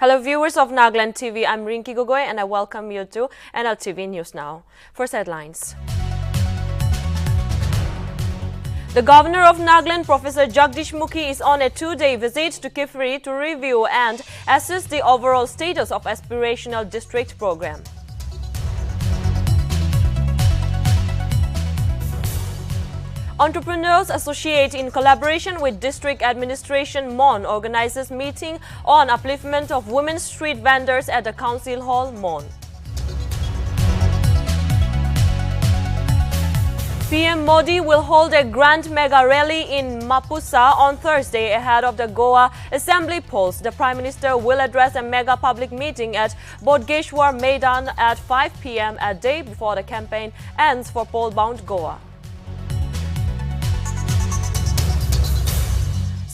Hello viewers of Nltv, I'm Rinki Gogoi and I welcome you to Nltv News Now. First headlines. The Governor of Nagaland, Professor Jagdish Mukhi, is on a two-day visit to Kiphire to review and assess the overall status of aspirational district program. Entrepreneurs Associate, in collaboration with District Administration Mon, organizes meeting on upliftment of women street vendors at the Council Hall, Mon. PM Modi will hold a grand mega rally in Mapusa on Thursday ahead of the Goa Assembly polls. The Prime Minister will address a mega public meeting at Bodgeshwar Maidan at 5 p.m. a day before the campaign ends for poll-bound Goa.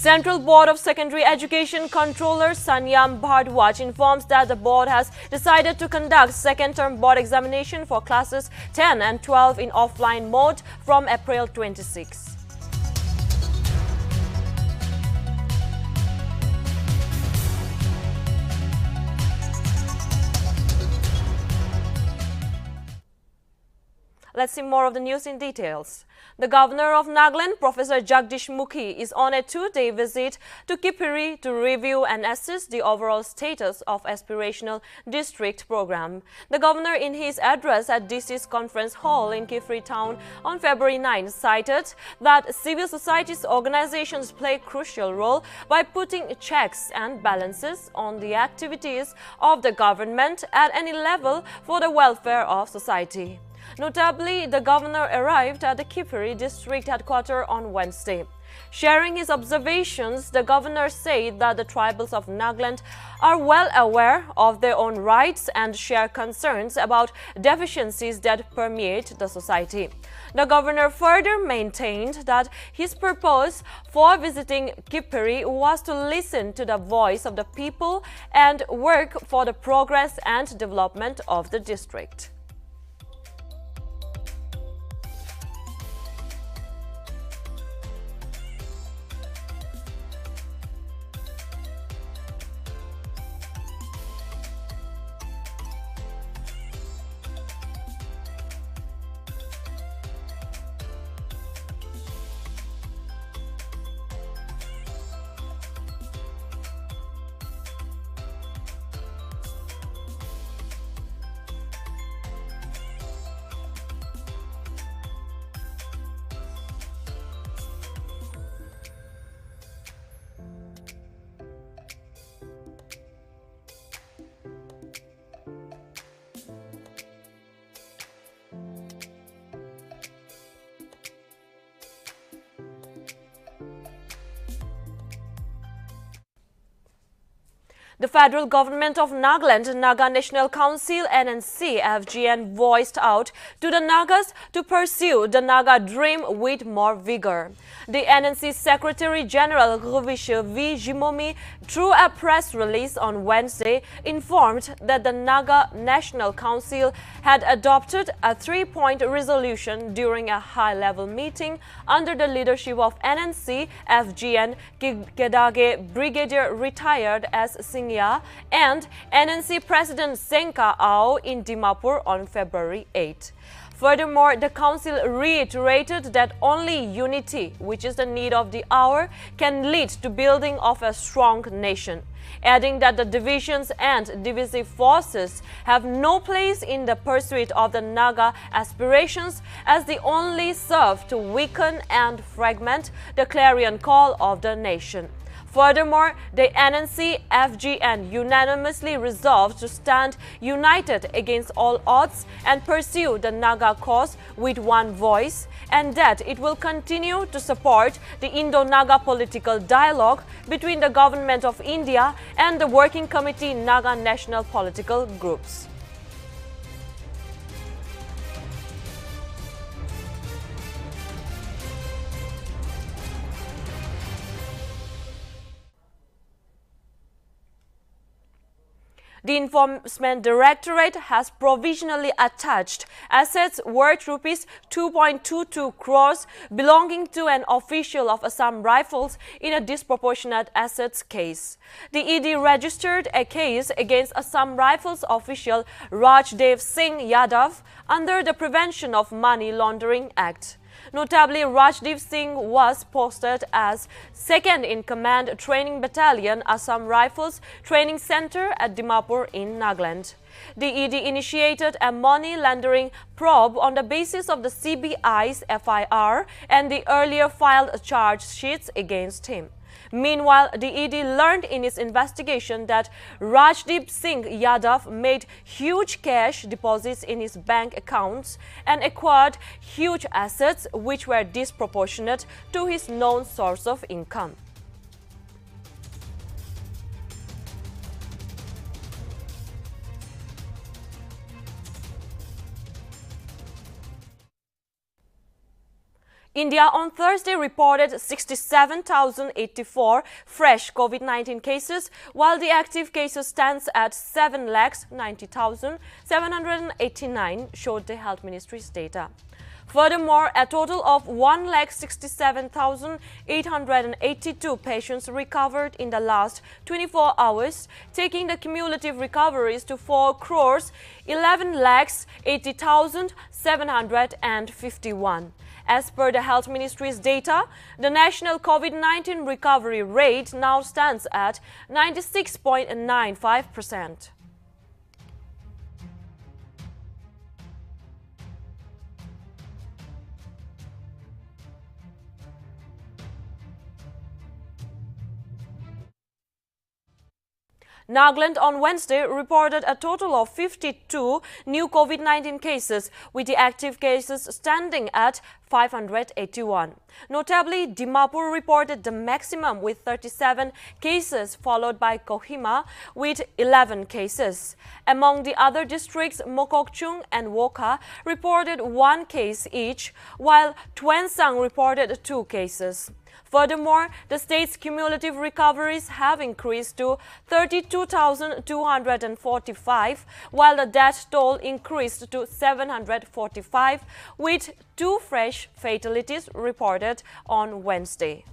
Central Board of Secondary Education Controller Sanyam Bhardwaj informs that the board has decided to conduct second-term board examination for classes 10 and 12 in offline mode from April 26. Let's see more of the news in details. The Governor of Nagaland, Professor Jagdish Mukhi, is on a two-day visit to Kiphire to review and assess the overall status of aspirational district program. The Governor, in his address at DC's conference hall in Kiphire town on February 9, cited that civil society's organizations play a crucial role by putting checks and balances on the activities of the government at any level for the welfare of society. Notably, the Governor arrived at the Kiphire district headquarters on Wednesday. Sharing his observations, the Governor said that the tribals of Nagaland are well aware of their own rights and share concerns about deficiencies that permeate the society. The Governor further maintained that his purpose for visiting Kiphire was to listen to the voice of the people and work for the progress and development of the district. The federal government of Nagaland, Naga National Council (NNC) FGN voiced out to the Nagas to pursue the Naga dream with more vigor. The NNC Secretary General Ravish V. Jimomi, through a press release on Wednesday, informed that the Naga National Council had adopted a three-point resolution during a high-level meeting under the leadership of NNC FGN Kedage Brigadier Retired S. Singh and NNC President Senka Ao in Dimapur on February 8. Furthermore, the Council reiterated that only unity, which is the need of the hour, can lead to building of a strong nation, adding that the divisions and divisive forces have no place in the pursuit of the Naga aspirations, as they only serve to weaken and fragment the clarion call of the nation. Furthermore, the NNC FGN unanimously resolved to stand united against all odds and pursue the Naga cause with one voice, and that it will continue to support the Indo-Naga political dialogue between the Government of India and the Working Committee Naga National Political Groups. The Enforcement Directorate has provisionally attached assets worth rupees 2.22 crores belonging to an official of Assam Rifles in a disproportionate assets case. The ED registered a case against Assam Rifles official Rajdev Singh Yadav under the Prevention of Money Laundering Act. Notably, Rajdev Singh was posted as second-in-command Training Battalion, Assam Rifles Training Center at Dimapur in Nagaland. The ED initiated a money laundering probe on the basis of the CBI's FIR and the earlier filed charge sheets against him. Meanwhile, the ED learned in its investigation that Rajdeep Singh Yadav made huge cash deposits in his bank accounts and acquired huge assets which were disproportionate to his known source of income. India on Thursday reported 67,084 fresh COVID-19 cases, while the active cases stands at 7,90,789, showed the Health Ministry's data. Furthermore, a total of 1,67,882 patients recovered in the last 24 hours, taking the cumulative recoveries to 4,11,80,751. As per the Health Ministry's data, the national COVID-19 recovery rate now stands at 96.95%. Nagaland on Wednesday reported a total of 52 new COVID-19 cases, with the active cases standing at 581. Notably, Dimapur reported the maximum with 37 cases, followed by Kohima with 11 cases. Among the other districts, Mokokchung and Wokha reported 1 case each, while Tuensang reported 2 cases. Furthermore, the state's cumulative recoveries have increased to 32,245, while the death toll increased to 745, with 2 fresh fatalities reported on Wednesday.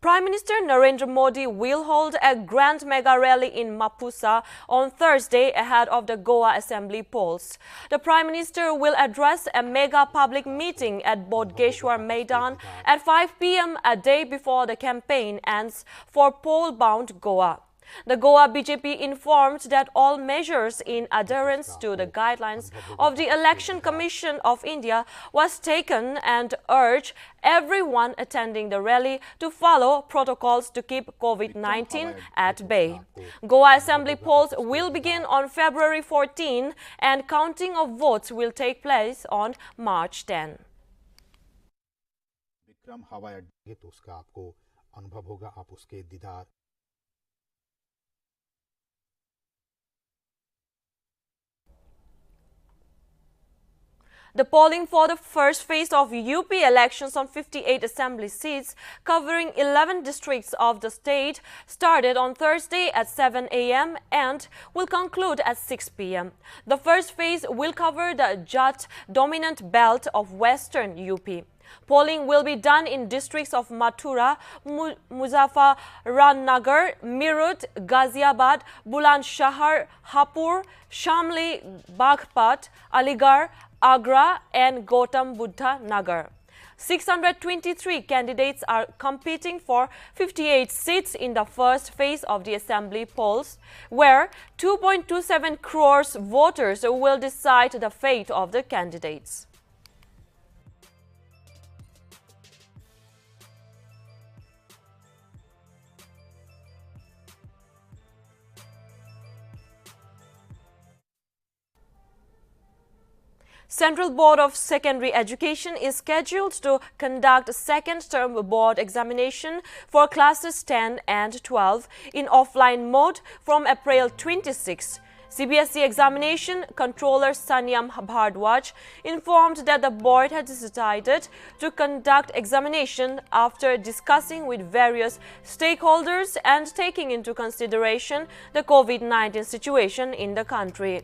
Prime Minister Narendra Modi will hold a grand mega rally in Mapusa on Thursday ahead of the Goa Assembly polls. The Prime Minister will address a mega public meeting at Bodgeshwar Maidan at 5 p.m. a day before the campaign ends for poll-bound Goa. The Goa BJP informed that all measures in adherence to the guidelines of the Election Commission of India was taken and urged everyone attending the rally to follow protocols to keep COVID-19 at bay. Goa Assembly polls will begin on February 14 and counting of votes will take place on March 10. The polling for the first phase of UP elections on 58 assembly seats covering 11 districts of the state started on Thursday at 7 a.m. and will conclude at 6 p.m. The first phase will cover the Jat-dominant belt of western UP. Polling will be done in districts of Mathura, Muzaffarnagar, Meerut, Ghaziabad, Bulandshahr, Hapur, Shamli, Baghpat, Aligarh, Agra and Gautam Buddha Nagar. 623 candidates are competing for 58 seats in the first phase of the assembly polls, where 2.27 crores voters will decide the fate of the candidates. Central Board of Secondary Education is scheduled to conduct a second-term board examination for classes 10 and 12 in offline mode from April 26. CBSE Examination Controller Sanyam Bhardwaj informed that the board had decided to conduct examination after discussing with various stakeholders and taking into consideration the COVID-19 situation in the country.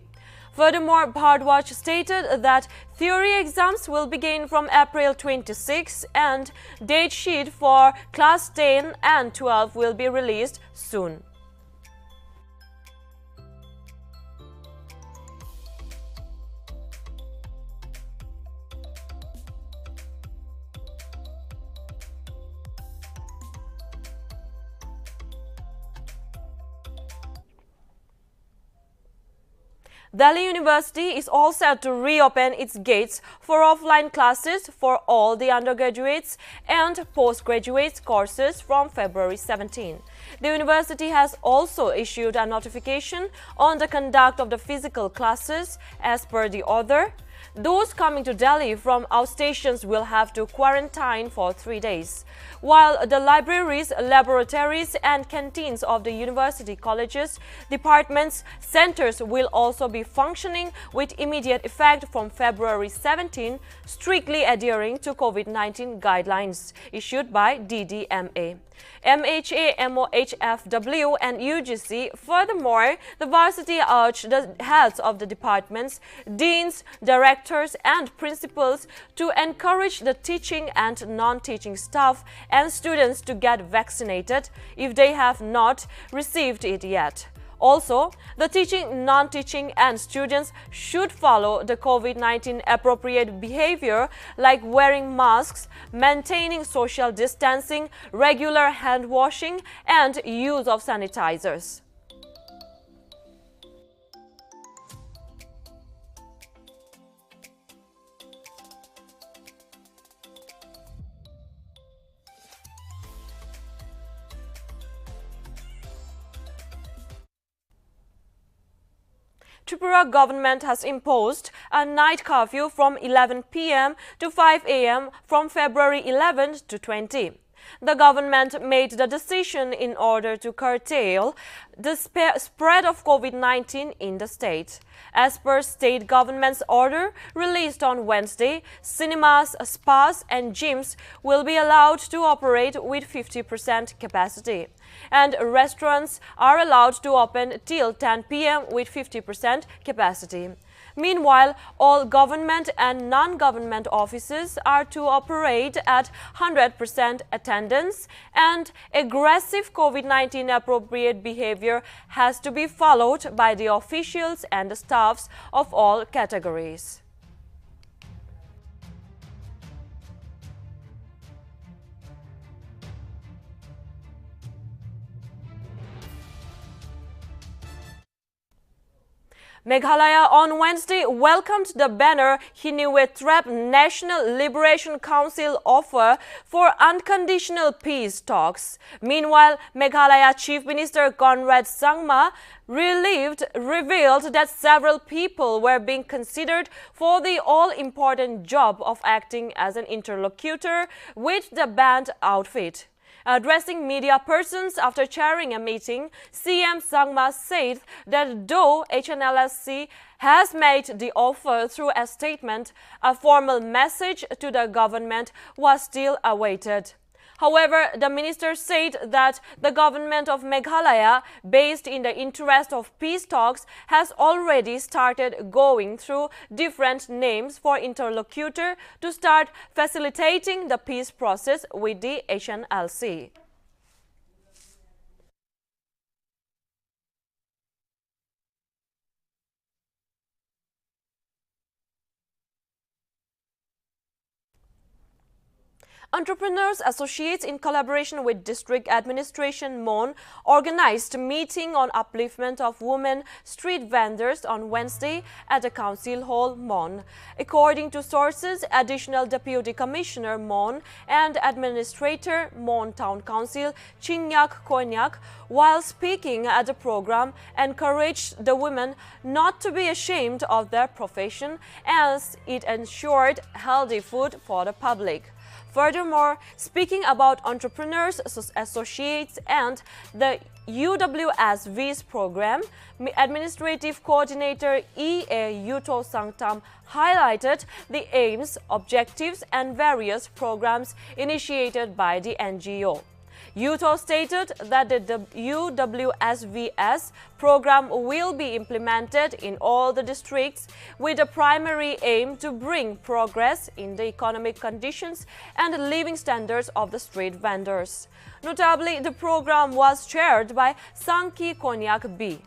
Furthermore, Bhardwaj stated that theory exams will begin from April 26 and date sheet for Class 10 and 12 will be released soon. Delhi University is all set to reopen its gates for offline classes for all the undergraduates and postgraduate courses from February 17. The university has also issued a notification on the conduct of the physical classes. As per the order, those coming to Delhi from outstations will have to quarantine for 3 days, while the libraries, laboratories and canteens of the university colleges, departments, centers will also be functioning with immediate effect from February 17, strictly adhering to COVID-19 guidelines issued by DDMA. MHA, MOHFW and UGC. Furthermore, the varsity urged the heads of the departments, deans, directors and principals to encourage the teaching and non-teaching staff and students to get vaccinated if they have not received it yet. Also, the teaching, non-teaching and students should follow the COVID-19 appropriate behavior like wearing masks, maintaining social distancing, regular hand washing and use of sanitizers. Tripura government has imposed a night curfew from 11 p.m. to 5 a.m. from February 11 to 20. The government made the decision in order to curtail the spread of COVID-19 in the state. As per state government's order released on Wednesday, cinemas, spas and gyms will be allowed to operate with 50% capacity, and restaurants are allowed to open till 10 p.m. with 50% capacity. Meanwhile, all government and non-government offices are to operate at 100% attendance, and aggressive COVID-19 appropriate behavior has to be followed by the officials and the staffs of all categories. Meghalaya on Wednesday welcomed the banner Hinuetrep National Liberation Council offer for unconditional peace talks. Meanwhile, Meghalaya Chief Minister Conrad Sangma revealed that several people were being considered for the all-important job of acting as an interlocutor with the banned outfit. Addressing media persons after chairing a meeting, CM Sangma said that though HNLSC has made the offer through a statement, a formal message to the government was still awaited. However, the minister said that the government of Meghalaya, based in the interest of peace talks, has already started going through different names for interlocutor to start facilitating the peace process with the HNLC. Entrepreneurs Associates, in collaboration with District Administration Mon, organized a meeting on upliftment of women street vendors on Wednesday at the Council Hall, Mon. According to sources, additional Deputy Commissioner Mon and Administrator Mon Town Council Chinyak Konyak, while speaking at the program, encouraged the women not to be ashamed of their profession as it ensured healthy food for the public. Furthermore, speaking about entrepreneurs, associates, and the UWSV's program, Administrative Coordinator E.A. Yuto Sangtam highlighted the aims, objectives, and various programs initiated by the NGO. Yuto stated that the UWSVS program will be implemented in all the districts with the primary aim to bring progress in the economic conditions and living standards of the street vendors. Notably, the program was chaired by Sanki Konyak B.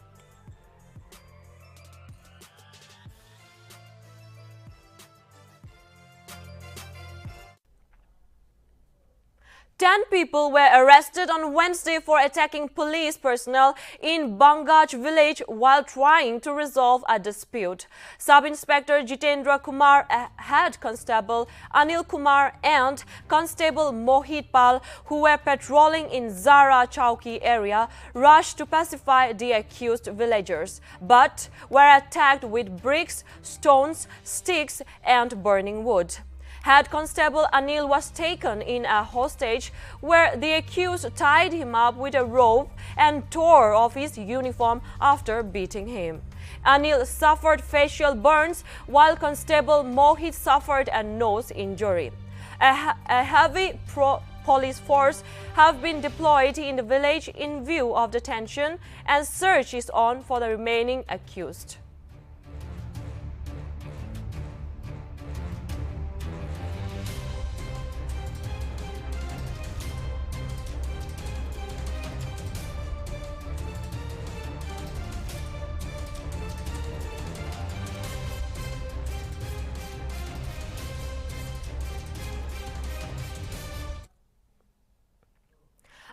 10 people were arrested on Wednesday for attacking police personnel in Bangaj village while trying to resolve a dispute. Sub-Inspector Jitendra Kumar, Head Constable Anil Kumar and Constable Mohit Pal, who were patrolling in Zara Chowki area, rushed to pacify the accused villagers, but were attacked with bricks, stones, sticks and burning wood. Head Constable Anil was taken in a hostage where the accused tied him up with a rope and tore off his uniform after beating him. Anil suffered facial burns while Constable Mohit suffered a nose injury. A heavy police force have been deployed in the village in view of the tension, and search is on for the remaining accused.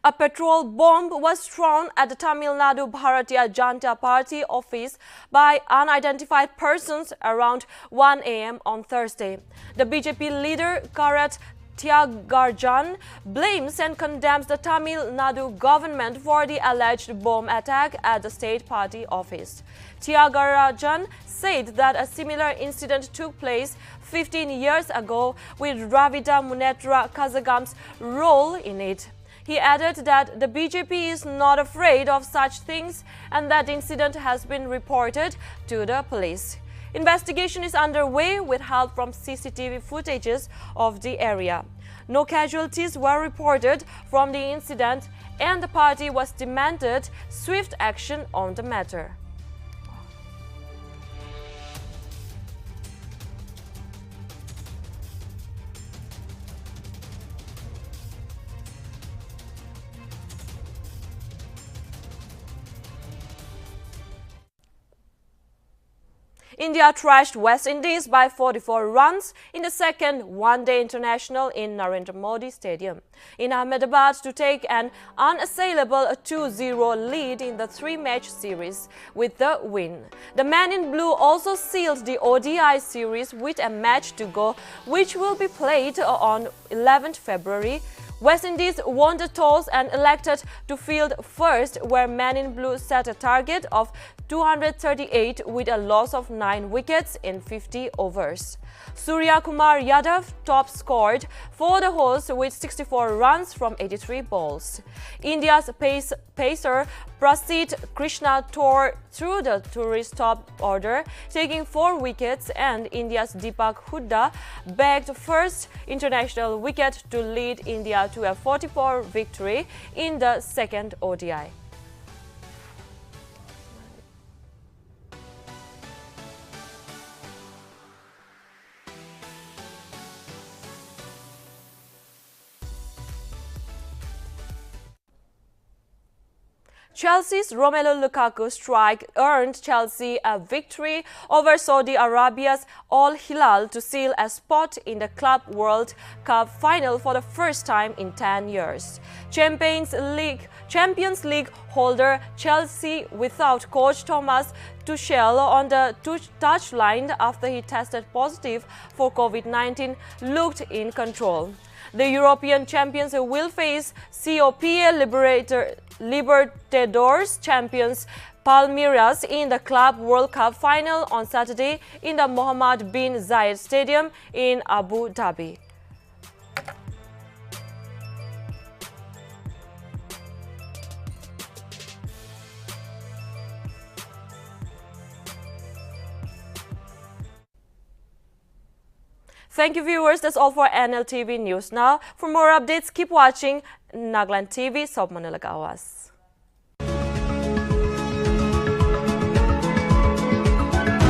A petrol bomb was thrown at the Tamil Nadu Bharatiya Janata Party office by unidentified persons around 1 a.m. on Thursday. The BJP leader Karat Tyagarajan blames and condemns the Tamil Nadu government for the alleged bomb attack at the state party office. Tyagarajan said that a similar incident took place 15 years ago with Dravida Munnetra Kazagam's role in it. He added that the BJP is not afraid of such things and that the incident has been reported to the police. Investigation is underway with help from CCTV footages of the area. No casualties were reported from the incident, and the party was demanded swift action on the matter. India thrashed West Indies by 44 runs in the second one-day international in Narendra Modi Stadium in Ahmedabad to take an unassailable 2-0 lead in the three-match series with the win. The men in blue also sealed the ODI series with a match to go, which will be played on 11th February. West Indies won the toss and elected to field first, where men in blue set a target of 238 with a loss of 9 wickets in 50 overs. Surya Kumar Yadav top scored for the hosts with 64 runs from 83 balls. India's pacer Prasidh Krishna tore through the tourist top order, taking 4 wickets, and India's Deepak Hooda bagged first international wicket to lead India to a 44 victory in the second ODI. Chelsea's Romelu Lukaku strike earned Chelsea a victory over Saudi Arabia's Al Hilal to seal a spot in the Club World Cup final for the first time in 10 years. Champions League holder Chelsea, without coach Thomas Tuchel on the touchline after he tested positive for COVID-19, looked in control. The European champions will face COPA Libertadores champions Palmeiras in the Club World Cup final on Saturday in the Mohammed bin Zayed Stadium in Abu Dhabi. Thank you, viewers. That's all for Nltv News Now. For more updates, keep watching Nagaland TV, South Manila Gawas.